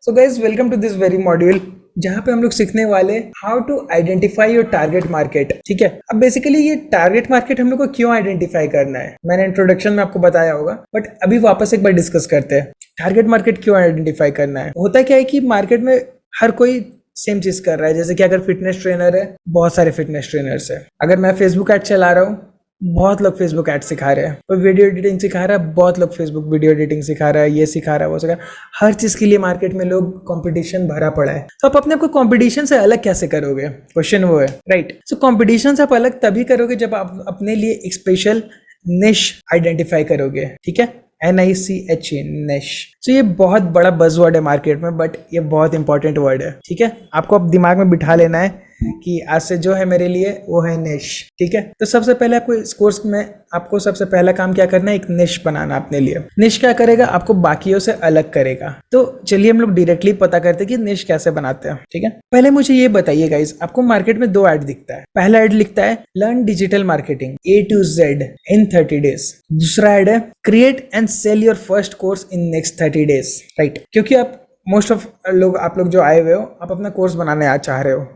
So guys welcome to this very module जहाँ पे हम लोग सीखने वाले how to identify your target market. ठीक है, अब बेसिकली ये टारगेट मार्केट हम लोग को क्यों आइडेंटिफाई करना है, मैंने इंट्रोडक्शन में आपको बताया होगा, बट अभी वापस एक बार डिस्कस करते हैं टारगेट मार्केट क्यों आइडेंटिफाई करना है। होता क्या है कि मार्केट में हर कोई सेम चीज कर रहा है। जैसे कि अगर फिटनेस ट्रेनर है, बहुत सारे फिटनेस ट्रेनर्स है। अगर मैं फेसबुक एड चला रहा हूँ, बहुत लोग फेसबुक एड सिखा रहे हैं। कोई वीडियो एडिटिंग सिखा रहा है, बहुत लोग फेसबुक वीडियो एडिटिंग सिखा रहा है, ये सिखा रहा है, वो सिखा रहा है। हर चीज के लिए मार्केट में लोग कंपटीशन भरा पड़ा है। तो आप अपने आप को कंपटीशन से अलग कैसे करोगे, क्वेश्चन वो है, राइट। सो कंपटीशन से आप अलग तभी करोगे जब आप अपने लिए एक स्पेशल निश आइडेंटिफाई करोगे। ठीक है, NICHE निश। तो ये बहुत बड़ा बज़वर्ड है मार्केट में, बट ये बहुत इंपॉर्टेंट वर्ड है। ठीक है, आपको अब दिमाग में बिठा लेना है कि आज से जो है मेरे लिए वो है निश। ठीक है, तो सबसे पहले आपको इस कोर्स में आपको सबसे पहला काम क्या करना है, एक निश बनाना अपने लिए। निश क्या करेगा, आपको बाकियों से अलग करेगा। तो चलिए हम लोग डायरेक्टली पता करते हैं कि निश कैसे बनाते हैं। ठीक है, पहले मुझे ये बताइए गाइस, आपको मार्केट में दो ऐड दिखता है। पहला ऐड लिखता है learn digital marketing A to Z in 30 days। दूसरा ऐड है create and sell your first course in next 30 days। Right, क्योंकि आप मोस्ट ऑफ लोग, आप लोग जो आए हुए हो, आप अपना कोर्स बनाने आ चाह रहे हो,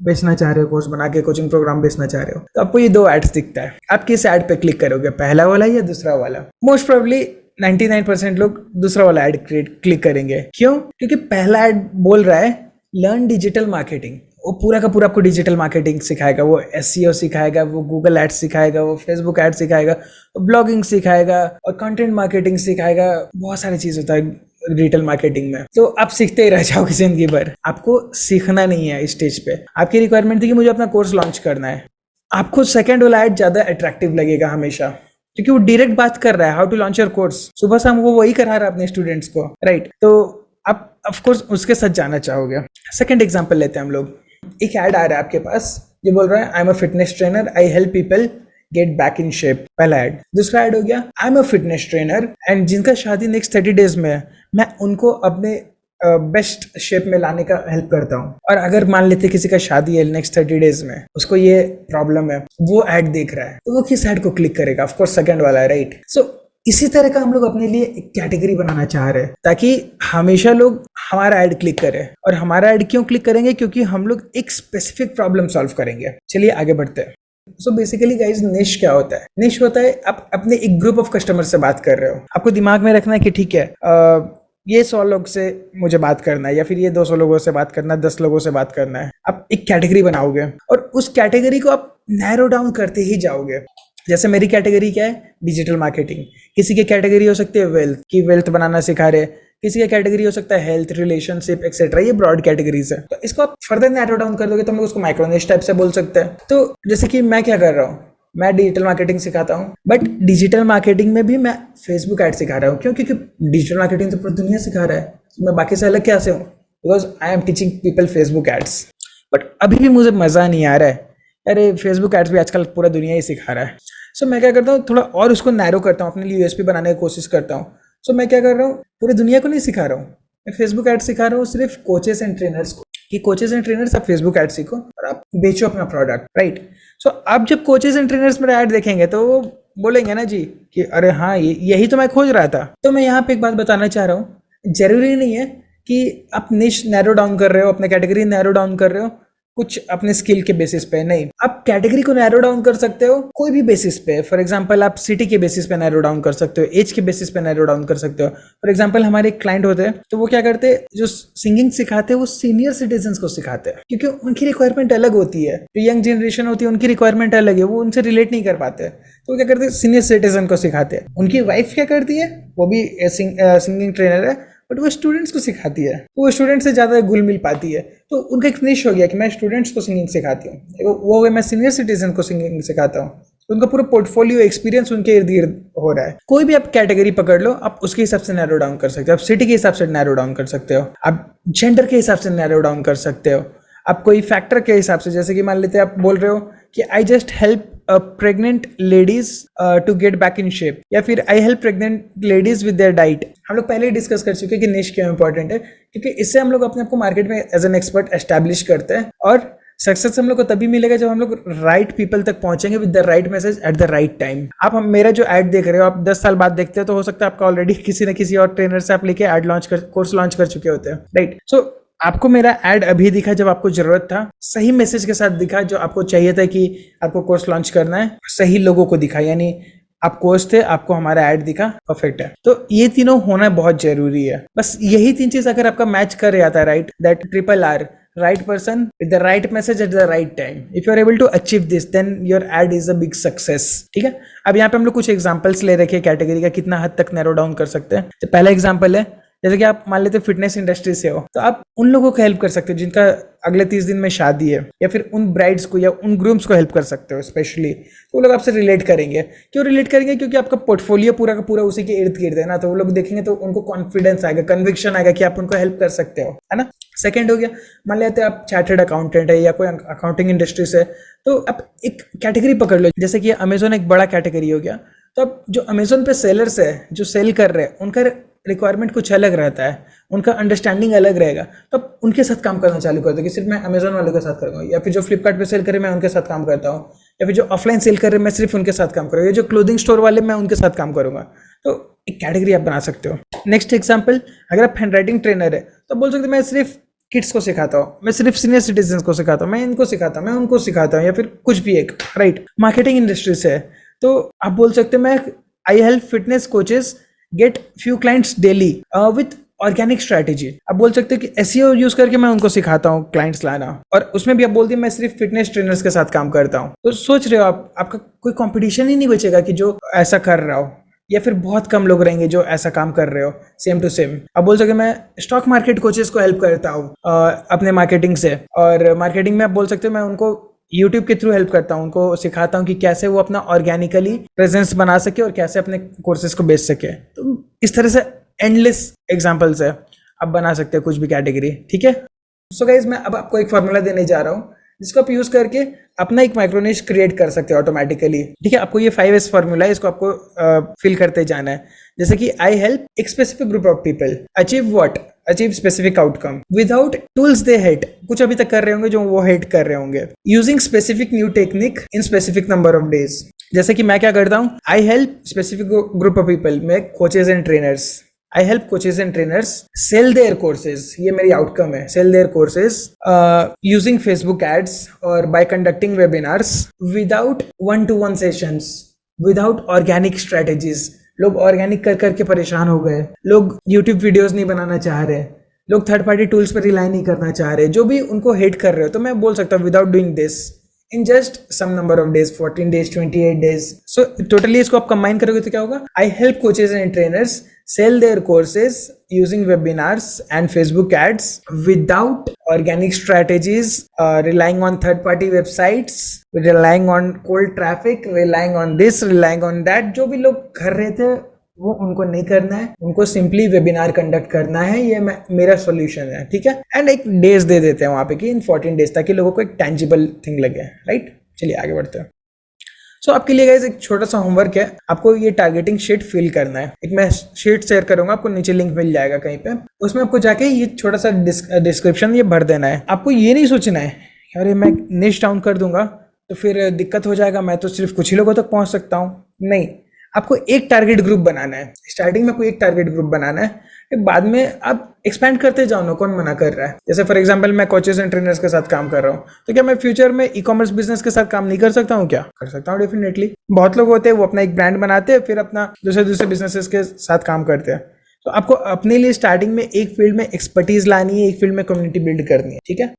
बेचना चाह रहे हो, कोर्स बना के कोचिंग प्रोग्राम बेचना चाह रहे हो, तो आपको ये दो एड्स दिखता है। आप किस ऐड पे क्लिक करोगे, पहला वाला या दूसरा वाला? मोस्ट प्रोबेबली 99% लोग दूसरा वाला ऐड क्लिक करेंगे। क्यों? क्योंकि पहला ऐड बोल रहा है लर्न डिजिटल मार्केटिंग। वो पूरा का पूरा आपको डिजिटल मार्केटिंग सिखाएगा, वो SEO सिखाएगा, वो गूगल एड्स सिखाएगा, वो फेसबुक एड्स सिखाएगा, ब्लॉगिंग सिखाएगा और कंटेंट मार्केटिंग सिखाएगा। बहुत सारी चीज होता है डिजिटल मार्केटिंग में। तो आप सीखते ही रह जाओगे जिंदगी भर। आपको सीखना नहीं है इस स्टेज पे। आपकी रिक्वायरमेंट थी कि मुझे अपना कोर्स लॉन्च करना है। आपको सेकंड वाला ऐड ज्यादा अट्रैक्टिव लगेगा हमेशा, क्योंकि वो डायरेक्ट बात कर रहा है how to launch your course. सुबह शाम वो वही करा रहा है अपने स्टूडेंट्स को, राइट। तो आप ऑफकोर्स उसके साथ जाना चाहोगे। सेकंड एग्जाम्पल लेते हैं हम लोग। एक ऐड आ रहा है आपके पास जो बोल रहा है I am a fitness trainer, I help people get back in shape. पहला ऐड। दूसरा ऐड हो गया I am a fitness trainer and जिनका शादी नेक्स्ट 30 days में है, मैं उनको अपने बेस्ट शेप में लाने का हेल्प करता हूँ। और अगर मान लेते किसी का शादी है नेक्स्ट 30 days में, उसको ये प्रॉब्लम है, वो ऐड देख रहा है, तो वो किस ऐड को क्लिक करेगा? ऑफकोर्स सेकंड वाला है, राइट। सो इसी तरह का हम लोग अपने लिए एक कैटेगरी बनाना चाह रहे हैं ताकि हमेशा लोग हमारा ऐड क्लिक करें। और हमारा ऐड क्यों क्लिक करेंगे? क्योंकि हम लोग एक स्पेसिफिक प्रॉब्लम सॉल्व करेंगे। चलिए आगे बढ़ते हैं। सो बेसिकली गाइज निश क्या होता है? निश होता है आप अपने एक ग्रुप ऑफ कस्टमर से बात कर रहे हो। आपको दिमाग में रखना है कि ठीक है, ये 100 लोग से मुझे बात करना है, या फिर ये 200 लोगों से बात करना है, 10 लोगों से बात करना है। आप एक कैटेगरी बनाओगे और उस कैटेगरी को आप नैरो डाउन करते ही जाओगे। जैसे मेरी कैटेगरी क्या है, डिजिटल मार्केटिंग। किसी की कैटेगरी हो सकती है वेल्थ, की वेल्थ बनाना सिखा रहे। किसी का कैटेगरी हो सकता है हेल्थ, रिलेशनशिप एक्सेट्रा। ये ब्रॉड कैटेगरीज है। तो इसको आप फर्दर नैरो डाउन कर दोगे तो हम लोग उसको माइक्रोनिश टाइप से बोल सकते हैं। तो जैसे कि मैं क्या कर रहा हूँ, मैं डिजिटल मार्केटिंग सिखाता हूँ, बट डिजिटल मार्केटिंग में भी मैं फेसबुक एड सिखा रहा हूँ। क्यों? क्योंकि डिजिटल मार्केटिंग तो पूरी दुनिया सिखा रहा है, तो मैं बाकी से अलग कैसे हूँ? Because I am teaching people Facebook ads. But अभी भी मुझे मजा नहीं आ रहा है, अरे फेसबुक एड्स भी आजकल पूरा दुनिया ही सिखा रहा है। सो मैं क्या करता हूँ, थोड़ा और उसको नैरो करता हूँ, अपने लिए USP बनाने की कोशिश करता हूँ। सो मैं क्या कर रहा हूँ, पूरी दुनिया को नहीं सिखा रहा हूँ, मैं फेसबुक एड सिखा रहा हूँ सिर्फ कोचेस एंड ट्रेनर्स को, कि कोचेस एंड ट्रेनर्स आप फेसबुक एड सीखो और आप बेचो अपना प्रोडक्ट, राइट। सो आप जब कोचेस एंड ट्रेनर्स मेरा एड देखेंगे तो वो बोलेंगे ना जी कि अरे हाँ यही तो मैं खोज रहा था। तो मैं यहाँ पे एक बात बताना चाह रहा हूँ, जरूरी नहीं है कि आप निश नैरो डाउन कर रहे हो, अपने कैटेगरी नैरो डाउन कर रहे हो कुछ अपने स्किल के बेसिस पे। नहीं, आप कैटेगरी को नैरो डाउन कर सकते हो कोई भी बेसिस पे। फॉर एग्जांपल आप सिटी के बेसिस पे नैरो डाउन कर सकते हो, एज के बेसिस पे नैरो डाउन कर सकते हो। फॉर एग्जांपल हमारे एक क्लाइंट होते हैं, तो वो क्या करते हैं, जो सिंगिंग सिखाते हैं वो सीनियर सिटीजन को सिखाते हैं, क्योंकि उनकी रिक्वायरमेंट अलग होती है। जो यंग जनरेशन होती है उनकी रिक्वायरमेंट अलग है, वो उनसे रिलेट नहीं कर पाते। तो वो क्या करते हैं, सीनियर सिटीजन को सिखाते हैं। उनकी वाइफ क्या करती है, वो भी सिंगिंग ट्रेनर है, बट वो स्टूडेंट्स को सिखाती है, वो स्टूडेंट्स से ज़्यादा घुल मिल पाती है। तो उनका एक निश हो गया कि मैं स्टूडेंट्स को सिंगिंग सिखाती हूँ, वो मैं सीनियर सिटीजन को सिंगिंग सिखाता हूँ। तो उनका पूरा पोर्टफोलियो एक्सपीरियंस उनके इर्द गिर्द हो रहा है। कोई भी आप कैटेगरी पकड़ लो, आप उसके हिसाब से नैरो डाउन कर सकते हो। आप सिटी के हिसाब से नैरो डाउन कर सकते हो, आप जेंडर के हिसाब से नैरो डाउन कर सकते हो, आप कोई फैक्टर के हिसाब से। जैसे कि मान लेते हैं आप बोल रहे हो कि I just help pregnant ladies to get back in shape, या फिर I help pregnant ladies with their diet. हम लोग पहले ही डिस्कस कर चुके हैं कि निश क्यों इंपॉर्टेंट है, क्योंकि इससे हम लोग अपने आप को मार्केट में एज एन एक्सपर्ट एस्टैब्लिश करते हैं और सक्सेस हम लोग को तभी मिलेगा जब हम लोग राइट पीपल तक पहुंचेंगे with the right message at the right time. आप हम मेरा जो ऐड देख रहे हो, आप 10 साल बाद देखते हो तो हो सकता है आपका ऑलरेडी किसी न किसी और ट्रेनर से आप लेके ऐड कोर्स लॉन्च कर चुके होते हैं, राइट। सो आपको मेरा ऐड अभी दिखा जब आपको जरूरत था, सही मैसेज के साथ दिखा जो आपको चाहिए था कि आपको कोर्स लॉन्च करना है, सही लोगों को दिखा, यानी आप कोच थे, आपको हमारा ऐड दिखा, परफेक्ट है। तो ये तीनों होना बहुत जरूरी है। बस यही 3 चीज अगर आपका मैच कर जाता है, right, that triple R, right person with the right message at the right time, if you are able to achieve this then your ad is a big success। ठीक है, अब यहाँ पे हम लोग कुछ एग्जांपल्स ले रखे हैं कैटेगरी का, कितना हद तक नैरो डाउन कर सकते हैं। तो पहला एग्जांपल है, जैसे कि आप मान लेते फिटनेस इंडस्ट्री से हो, तो आप उन लोगों को हेल्प कर सकते हो जिनका अगले 30 दिन में शादी है, या फिर उन ब्राइड्स को या उन ग्रूम्स को हेल्प कर सकते हो स्पेशली। तो वो लोग आपसे रिलेट करेंगे। क्यों रिलेट करेंगे? क्योंकि आपका पोर्टफोलियो पूरा का पूरा उसी के इर्द गिर्द है ना, तो वो लोग देखेंगे तो उनको कॉन्फिडेंस आएगा, कन्विक्शन आएगा कि आप उनको हेल्प कर सकते हो, है ना। सेकंड हो गया, मान लेते हैं आप चार्टर्ड अकाउंटेंट है या कोई अकाउंटिंग इंडस्ट्री से, तो आप एक कैटेगरी पकड़ लो, जैसे कि अमेजोन एक बड़ा कैटेगरी हो गया। तो अब जो अमेजोन पे सेलर्स है, जो सेल कर रहे हैं, उनका रिक्वायरमेंट कुछ अलग रहता है, उनका अंडरस्टैंडिंग अलग रहेगा। तो अब उनके साथ काम करना चालू कर दो कि सिर्फ मैं अमेजोन वालों के साथ करूँगा, या फिर जो फ्लिपकार्ट पे सेल करे मैं उनके साथ काम करता हूँ, या फिर जो ऑफलाइन सेल कर रहे मैं सिर्फ उनके साथ काम करूँगा, या जो क्लोथिंग स्टोर वाले मैं उनके साथ काम करूँगा। तो एक कैटेगरी आप बना सकते हो। नेक्स्ट एग्जाम्पल, अगर आप हैंडराइटिंग ट्रेनर है तो बोल सकते मैं सिर्फ किड्स को सिखाता हूँ, मैं सिर्फ सीनियर सिटीजन को सिखाता हूँ, मैं इनको सिखाता हूँ, मैं उनको सिखाता हूँ, या फिर कुछ भी एक, राइट। मार्केटिंग इंडस्ट्री से है तो आप बोल सकते हैं मैं I help fitness coaches gate few clients daily with organic strategy. आप बोल सकते हैं कि एसईओ यूज करके मैं उनको सिखाता हूँ क्लाइंट्स लाना, और उसमें भी आप बोल दिए मैं सिर्फ फिटनेस ट्रेनर्स के साथ काम करता हूँ। तो सोच रहे हो आप, आपका कोई कंपटीशन ही नहीं बचेगा कि जो ऐसा कर रहा हो, या फिर बहुत कम लोग रहेंगे जो ऐसा काम कर रहे हो सेम टू सेम। अब बोल सकते मैं स्टॉक मार्केट कोचेस को हेल्प करता हूँ अपने मार्केटिंग से, और मार्केटिंग में आप बोल सकते हो मैं उनको यूट्यूब के थ्रू हेल्प करता हूँ, उनको सिखाता हूँ कि कैसे वो अपना ऑर्गेनिकली प्रेजेंस बना सके और कैसे अपने कोर्सेज को बेच सके। तो इस तरह से एंडलेस एग्जाम्पल्स है, आप बना सकते हैं कुछ भी कैटेगरी, ठीक है। सो गाइज मैं अब आपको एक फॉर्मूला देने जा रहा हूँ जिसको आप यूज करके अपना एक माइक्रोनिश क्रिएट कर सकते हो ऑटोमेटिकली, ठीक है। आपको ये 5S फॉर्मूला है, इसको आपको फिल करते जाना है। जैसे कि आई हेल्प एक specific group of people achieve what, achieve specific outcome without tools they hate, कुछ अभी तक कर रहे होंगे जो वो हेट कर रहे होंगे, using specific new technique in specific number of days. जैसे कि मैं क्या करता हूँ, I help specific group of people, मैं coaches and trainers, I help coaches and trainers sell their courses, ये मेरी आउटकम है, sell their courses using Facebook ads और by conducting webinars without one-to-one sessions, without organic strategies। लोग organic कर करके परेशान हो गए, लोग YouTube वीडियोस नहीं बनाना चाह रहे, लोग थर्ड पार्टी टूल्स पर रिलाई नहीं करना चाह रहे, जो भी उनको हेट कर रहे हो। तो मैं बोल सकता हूँ without doing this in just some number of days, 14 days, 28 days। So totally इसको आप कंबाइन करोगे तो क्या होगा, I help coaches and trainers sell their courses using webinars and Facebook ads without organic strategies, relying on third party websites, relying on cold traffic, relying on this, relying on that। जो भी लोग कर रहे थे वो उनको नहीं करना है, उनको सिंपली वेबिनार कंडक्ट करना है, ये मेरा सॉल्यूशन है, ठीक है। एंड एक डेज दे देते हैं वहां पे कि इन 14 डेज, ताकि लोगों को एक टेंजिबल थिंग लगे, राइट। चलिए आगे बढ़ते हैं। सो आपके लिए गाइस एक छोटा सा होमवर्क है, आपको ये टारगेटिंग शीट फिल करना है। एक मैं शीट शेयर करूंगा, आपको नीचे लिंक मिल जाएगा कहीं पे, उसमें आपको जाके ये छोटा सा डिस्क्रिप्शन ये भर देना है। आपको ये नहीं सोचना है अरे मैं निश डाउन कर दूंगा तो फिर दिक्कत हो जाएगा, मैं तो सिर्फ कुछ ही लोगों तक पहुंच सकता हूँ। नहीं, आपको एक टारगेट ग्रुप बनाना है। स्टार्टिंग में आपको एक टारगेट ग्रुप बनाना है, फिर बाद में आप एक्सपेंड करते जाओ ना, कौन मना कर रहा है। जैसे फॉर एग्जांपल मैं कोचेस एंड ट्रेनर्स के साथ काम कर रहा हूँ, तो क्या मैं फ्यूचर में ई कॉमर्स बिजनेस के साथ काम नहीं कर सकता हूँ? क्या कर सकता हूँ, डेफिनेटली। बहुत लोग होते हैं वो अपना एक ब्रांड बनाते हैं, फिर अपना दूसरे बिजनेसेस के साथ काम करते हैं। तो आपको अपने लिए स्टार्टिंग में एक फील्ड में एक्सपर्टीज लानी है, एक फील्ड में कम्युनिटी बिल्ड करनी है, ठीक है।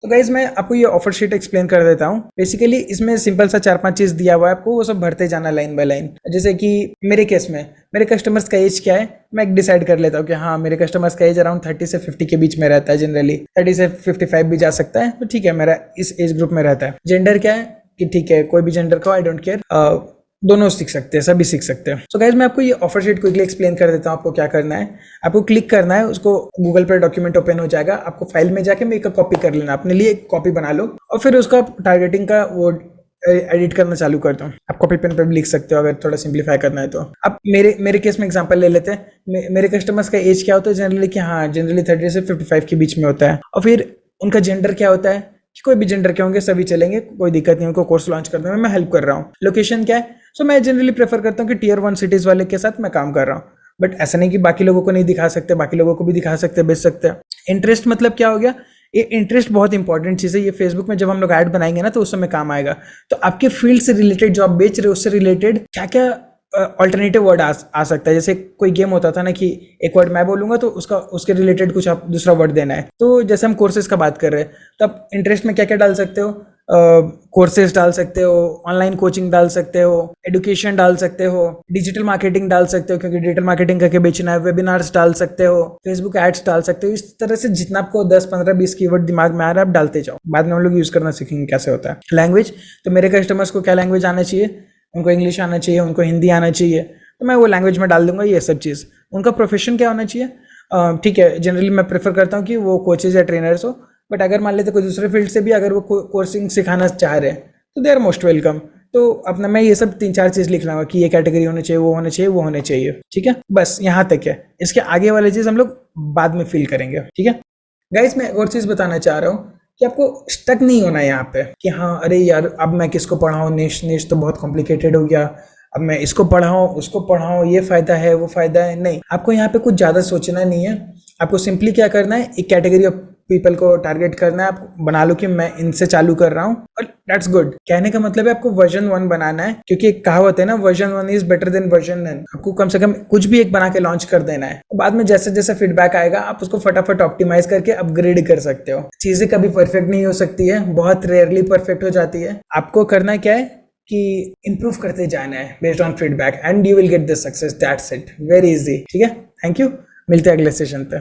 तो गाइज मैं आपको ये ऑफर शीट एक्सप्लेन कर देता हूँ। बेसिकली इसमें सिंपल सा 4-5 चीज दिया हुआ है आपको, वो सब भरते जाना लाइन बाय लाइन। जैसे कि मेरे केस में मेरे कस्टमर्स का एज क्या है, मैं एक डिसाइड कर लेता हूँ कि हाँ मेरे कस्टमर्स का एज अराउंड 30 से 50 के बीच में रहता है, जनरली 30 से 55 भी जा सकता है, तो ठीक है मेरा इस एज ग्रुप में रहता है। जेंडर क्या है कि ठीक है कोई भी जेंडर को, आई डोंट केयर, दोनों सीख सकते हैं, सभी सीख सकते हैं। सो गाइज मैं आपको ये ऑफर शीट क्विकली एक्सप्लेन कर देता हूँ। आपको क्या करना है, आपको क्लिक करना है, उसको गूगल पर डॉक्यूमेंट ओपन हो जाएगा, आपको फाइल में जाके मेक अ कॉपी कर लेना, अपने लिए एक कॉपी बना लो और फिर उसका टारगेटिंग का वो एडिट करना चालू कर दो। आप कॉपी पेन पे भी लिख सकते हो अगर थोड़ा सिंप्लीफाई करना है तो। अब मेरे केस में एग्जांपल ले लेते हैं। मेरे कस्टमर्स का एज क्या होता है जनरली कि हाँ जनरली 30 से 55 के बीच में होता है, और फिर उनका जेंडर क्या होता है कि कोई भी जेंडर के होंगे सभी चलेंगे, कोई दिक्कत नहीं, उनको कोर्स लॉन्च करने में मैं हेल्प कर रहा हूँ। लोकेशन क्या है, सो मैं जनरली प्रेफर करता हूँ कि टियर 1 सिटीज़ वाले के साथ मैं काम कर रहा हूँ, बट ऐसा नहीं कि बाकी लोगों को नहीं दिखा सकते, बाकी लोगों को भी दिखा सकते, बेच सकते हैं। इंटरेस्ट मतलब क्या हो गया, ये इंटरेस्ट बहुत इंपॉर्टेंट चीज़ है। ये फेसबुक में जब हम लोग ऐड बनाएंगे ना तो उस समय काम आएगा। तो आपके फील्ड से रिलेटेड जो आप बेच रहे हो उससे रिलेटेड क्या क्या अल्टरनेटिव वर्ड आ सकता है। जैसे कोई गेम होता था ना कि एक वर्ड मैं बोलूंगा तो उसके रिलेटेड कुछ आप दूसरा वर्ड देना है। तो जैसे हम कोर्सेज का बात कर रहे हैं तो आप इंटरेस्ट में क्या क्या डाल सकते हो, कोर्सेज डाल सकते हो, ऑनलाइन कोचिंग डाल सकते हो, एडुकेशन डाल सकते हो, डिजिटल मार्केटिंग डाल सकते हो क्योंकि डिजिटल मार्केटिंग करके बेचना है, वेबिनार्स डाल सकते हो, फेसबुक एड्स डाल सकते हो। इस तरह से जितना आपको 10 15 20 कीवर्ड दिमाग में आ रहा है आप डालते जाओ, बाद में हम लोग यूज करना सीखेंगे कैसे होता है। लैंग्वेज, तो मेरे कस्टमर्स को क्या लैंग्वेज आना चाहिए, उनको इंग्लिश आना चाहिए, उनको हिंदी आना चाहिए, तो मैं वो लैंग्वेज में डाल दूंगा ये सब चीज़। उनका प्रोफेशन क्या होना चाहिए, ठीक है, जनरली मैं प्रेफर करता हूँ कि वो कोचेज या ट्रेनर्स हो, बट अगर मान लेते कोई दूसरे फील्ड से भी अगर वो कोर्सिंग सिखाना चाह रहे हैं तो दे आर मोस्ट वेलकम। तो अपना मैं ये सब 3 4 चीज़ लिख लाऊंगा कि ये कैटेगरी होनी चाहिए, वो होने चाहिए, वो होने चाहिए, ठीक है। बस यहाँ तक है, इसके आगे वाली चीज़ हम लोग बाद में फील करेंगे, ठीक है। गाइस मैं और चीज़ बताना चाह रहा हूँ कि आपको स्टक नहीं होना है यहाँ पे कि हाँ अरे यार अब मैं किसको पढ़ाऊँ, नेश तो बहुत कॉम्प्लिकेटेड हो गया, अब मैं इसको पढ़ाऊँ उसको पढ़ाऊँ, ये फ़ायदा है वो फ़ायदा है। नहीं, आपको यहाँ पे कुछ ज़्यादा सोचना नहीं है। आपको सिंपली क्या करना है, एक कैटेगरी ऑफ पीपल को टारगेट करना है। आप बना लो कि मैं इनसे चालू कर रहा हूँ और दैट्स गुड। कहने का मतलब है आपको वर्जन 1 बनाना है, क्योंकि एक कहावत है ना, version 1 is better than version 9। आपको कम से कम कुछ भी एक बना के लॉन्च कर देना है, बाद में जैसे जैसे फीडबैक आएगा आप उसको फटाफट ऑप्टिमाइज करके अपग्रेड कर सकते हो। चीजें कभी परफेक्ट नहीं हो सकती है, बहुत रेयरली परफेक्ट हो जाती है। आपको करना क्या है कि इंप्रूव करते जाना है based on feedback and you will get this success, that's it, very easy, ठीक है। थैंक यू, मिलते हैं अगले सेशन पे।